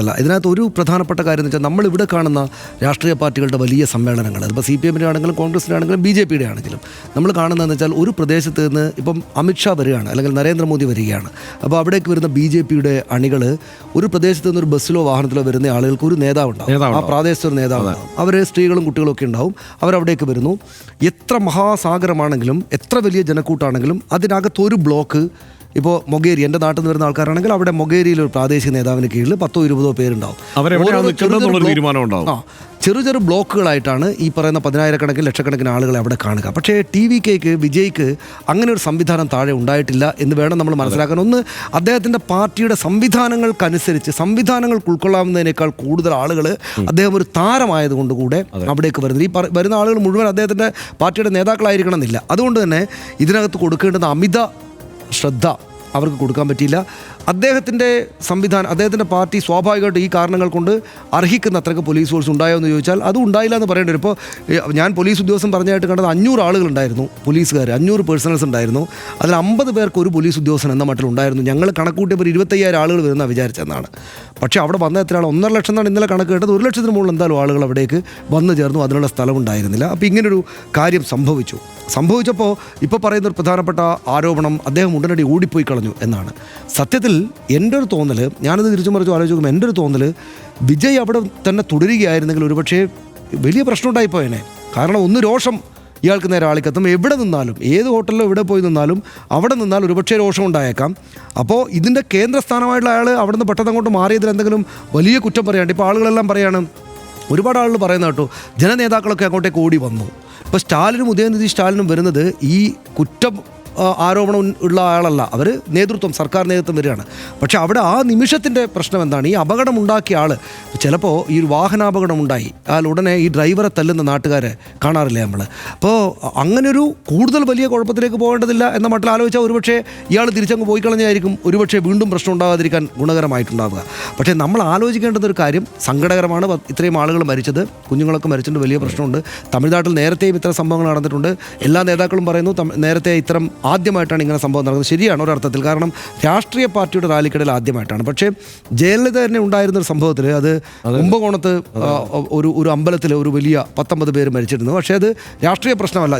അല്ല, ഇതിനകത്ത് ഒരു പ്രധാനപ്പെട്ട കാര്യം എന്ന് വെച്ചാൽ നമ്മളിവിടെ കാണുന്ന രാഷ്ട്രീയ പാർട്ടികളുടെ വലിയ സമ്മേളനങ്ങൾ, അതിപ്പോൾ CPM-ൻ്റെ ആണെങ്കിലും കോൺഗ്രസിൻ്റെ ആണെങ്കിലും BJP-യുടെ ആണെങ്കിലും നമ്മൾ കാണുന്നതെന്ന് വെച്ചാൽ ഒരു പ്രദേശത്ത് നിന്ന് ഇപ്പം അമിത്ഷാ വരികയാണ്, അല്ലെങ്കിൽ നരേന്ദ്രമോദി വരികയാണ്. അപ്പോൾ അവിടേക്ക് വരുന്ന BJP-യുടെ അണികൾ ഒരു പ്രദേശത്ത് നിന്ന് ഒരു ബസ്സിലോ വാഹനത്തിലോ വരുന്ന ആളുകൾക്ക് ഒരു നേതാവുണ്ടാവും, ആ പ്രാദേശിക ഒരു നേതാവുണ്ടാവും. അവർ സ്ത്രീകളും കുട്ടികളും ഒക്കെ ഉണ്ടാവും. അവരവിടേക്ക് വരുന്നു. എത്ര മഹാസാഗരമാണെങ്കിലും എത്ര വലിയ ജനക്കൂട്ടാണെങ്കിലും അതിനകത്തൊരു ബ്ലോക്ക്, ഇപ്പോൾ മൊഗേരി, എൻ്റെ നാട്ടിൽ നിന്ന് വരുന്ന ആൾക്കാരാണെങ്കിൽ അവിടെ മൊഗേരിയിൽ ഒരു പ്രാദേശിക നേതാവിന് കീഴിൽ 10-20 പേരുണ്ടാവും. ചെറു ബ്ലോക്കുകളായിട്ടാണ് ഈ പറയുന്ന 10,000-കണക്കിന് ലക്ഷക്കണക്കിന് ആളുകളെ അവിടെ കാണുക. പക്ഷേ TVKക്ക്, വിജയ്ക്ക് അങ്ങനെ ഒരു സംവിധാനം താഴെ ഉണ്ടായിട്ടില്ല എന്ന് വേണം നമ്മൾ മനസ്സിലാക്കാൻ. ഒന്ന്, അദ്ദേഹത്തിൻ്റെ പാർട്ടിയുടെ സംവിധാനങ്ങൾക്കനുസരിച്ച് സംവിധാനങ്ങൾക്ക് ഉൾക്കൊള്ളാവുന്നതിനേക്കാൾ കൂടുതൽ ആളുകൾ അദ്ദേഹം ഒരു താരമായതുകൊണ്ട് കൂടെ അവിടേക്ക് വരുന്നത്. ഈ വരുന്ന ആളുകൾ മുഴുവൻ അദ്ദേഹത്തിൻ്റെ പാർട്ടിയുടെ നേതാക്കളായിരിക്കണം എന്നില്ല. അതുകൊണ്ട് തന്നെ ഇതിനകത്ത് കൊടുക്കേണ്ടുന്ന അമിത ശ്രദ്ധ അവർക്ക് കൊടുക്കാൻ പറ്റിയില്ല. അദ്ദേഹത്തിൻ്റെ സംവിധാനം, അദ്ദേഹത്തിൻ്റെ പാർട്ടി സ്വാഭാവികമായിട്ട് ഈ കാരണങ്ങൾ കൊണ്ട് അർഹിക്കുന്ന അത്രയ്ക്ക് പോലീസ് ഫോഴ്സ് ഉണ്ടായോ എന്ന് ചോദിച്ചാൽ അതും ഉണ്ടായില്ല എന്ന് പറയേണ്ടി വരും. ഇപ്പോൾ ഞാൻ പോലീസ് ഉദ്യോഗസ്ഥൻ പറഞ്ഞായിട്ട് കണ്ടത് 500 ആളുകളുണ്ടായിരുന്നു, പോലീസുകാർ 500 പേഴ്സണൽസ് ഉണ്ടായിരുന്നു. അതിൽ 50 പേർക്ക് ഒരു പോലീസ് ഉദ്യോഗസ്ഥൻ എന്ന മട്ടിലുണ്ടായിരുന്നു. ഞങ്ങൾ കണക്കൂട്ടിയപ്പോൾ 25,000 ആളുകൾ വരുന്ന വിചാരിച്ചെന്നാണ്. പക്ഷേ അവിടെ വന്ന എത്ര ആൾ, 1.5 ലക്ഷം എന്നാണ് ഇന്നലെ കണക്ക് കേട്ടത്. 1 ലക്ഷത്തിന് മുകളിൽ എന്തായാലും ആളുകൾ അവിടേക്ക് വന്നു ചേർന്നു. അതിനുള്ള സ്ഥലമുണ്ടായിരുന്നില്ല. അപ്പോൾ ഇങ്ങനൊരു കാര്യം സംഭവിച്ചപ്പോൾ ഇപ്പോൾ പറയുന്നൊരു പ്രധാനപ്പെട്ട ആരോപണം അദ്ദേഹം ഉടനടി ഓടിപ്പോയി കളഞ്ഞു എന്നാണ്. സത്യത്തിൽ എൻ്റെ ഒരു തോന്നൽ, ഞാനത് തിരിച്ചു മറിച്ച് ആലോചിക്കുമ്പോൾ എൻ്റെ ഒരു തോന്നൽ, വിജയ് അവിടെ തന്നെ തുടരുകയായിരുന്നെങ്കിൽ ഒരുപക്ഷേ വലിയ പ്രശ്നം ഉണ്ടായിപ്പോയേനെ. കാരണം ഒന്ന്, രോഷം ഇയാൾക്ക് നേരെ ആളിക്കത്തും. എവിടെ നിന്നാലും, ഏത് ഹോട്ടലിലോ എവിടെ പോയി നിന്നാലും അവിടെ നിന്നാൽ ഒരുപക്ഷേ രോഷം ഉണ്ടായേക്കാം. അപ്പോൾ ഇതിൻ്റെ കേന്ദ്രസ്ഥാനമായിട്ടുള്ള അയാൾ അവിടെ നിന്ന് പെട്ടെന്ന് അങ്ങോട്ട് മാറിയതിൽ എന്തെങ്കിലും വലിയ കുറ്റം പറയാണ്ട് ഇപ്പോൾ ആളുകളെല്ലാം പറയാണ്, ഒരുപാട് ആളുകൾ പറയുന്ന കേട്ടോ, ജനനേതാക്കളൊക്കെ അങ്ങോട്ടേക്ക് ഓടി വന്നു. ഇപ്പോൾ സ്റ്റാലിനും ഉദയനിധി സ്റ്റാലിനും വരുന്നത് ഈ കുറ്റം ആരോപണം ഉള്ള ആളല്ല, അവർ നേതൃത്വം, സർക്കാർ നേതൃത്വം വരികയാണ്. പക്ഷേ അവിടെ ആ നിമിഷത്തിൻ്റെ പ്രശ്നം എന്താണ്, ഈ അപകടമുണ്ടാക്കിയ ആൾ, ചിലപ്പോൾ ഈ ഒരു വാഹനാപകടം ഉണ്ടായി ഉടനെ ഈ ഡ്രൈവറെ തല്ലുന്ന നാട്ടുകാരെ കാണാറില്ലേ നമ്മൾ. അപ്പോൾ അങ്ങനൊരു കൂടുതൽ വലിയ കുഴപ്പത്തിലേക്ക് പോകേണ്ടതില്ല എന്ന മട്ടിൽ ആലോചിച്ചാൽ ഒരുപക്ഷെ ഇയാൾ തിരിച്ചങ്ങ് പോയി കളഞ്ഞായിരിക്കും ഒരുപക്ഷെ വീണ്ടും പ്രശ്നം ഉണ്ടാകാതിരിക്കാൻ ഗുണകരമായിട്ടുണ്ടാവുക. പക്ഷേ നമ്മൾ ആലോചിക്കേണ്ടത് ഒരു കാര്യം, സങ്കടകരമാണ് ഇത്രയും ആളുകൾ മരിച്ചത്, കുഞ്ഞുങ്ങളൊക്കെ മരിച്ചിട്ടുണ്ട്, വലിയ പ്രശ്നമുണ്ട്. തമിഴ്നാട്ടിൽ നേരത്തെയും ഇത്തരം സംഭവങ്ങൾ നടന്നിട്ടുണ്ട്. എല്ലാ നേതാക്കളും പറയുന്നു നേരത്തെ ഇത്തരം ആദ്യമായിട്ടാണ് ഇങ്ങനെ സംഭവം നടക്കുന്നത്. ശരിയാണ് ഒരർത്ഥത്തിൽ, കാരണം രാഷ്ട്രീയ പാർട്ടിയുടെ റാലിക്കിടയിൽ ആദ്യമായിട്ടാണ്. പക്ഷേ ജയലളിത തന്നെ ഉണ്ടായിരുന്നൊരു സംഭവത്തിൽ, അത് കുംഭകോണത്ത് ഒരു അമ്പലത്തിൽ ഒരു വലിയ 19 പേര് മരിച്ചിരുന്നു. പക്ഷേ അത് രാഷ്ട്രീയ പ്രശ്നമല്ല.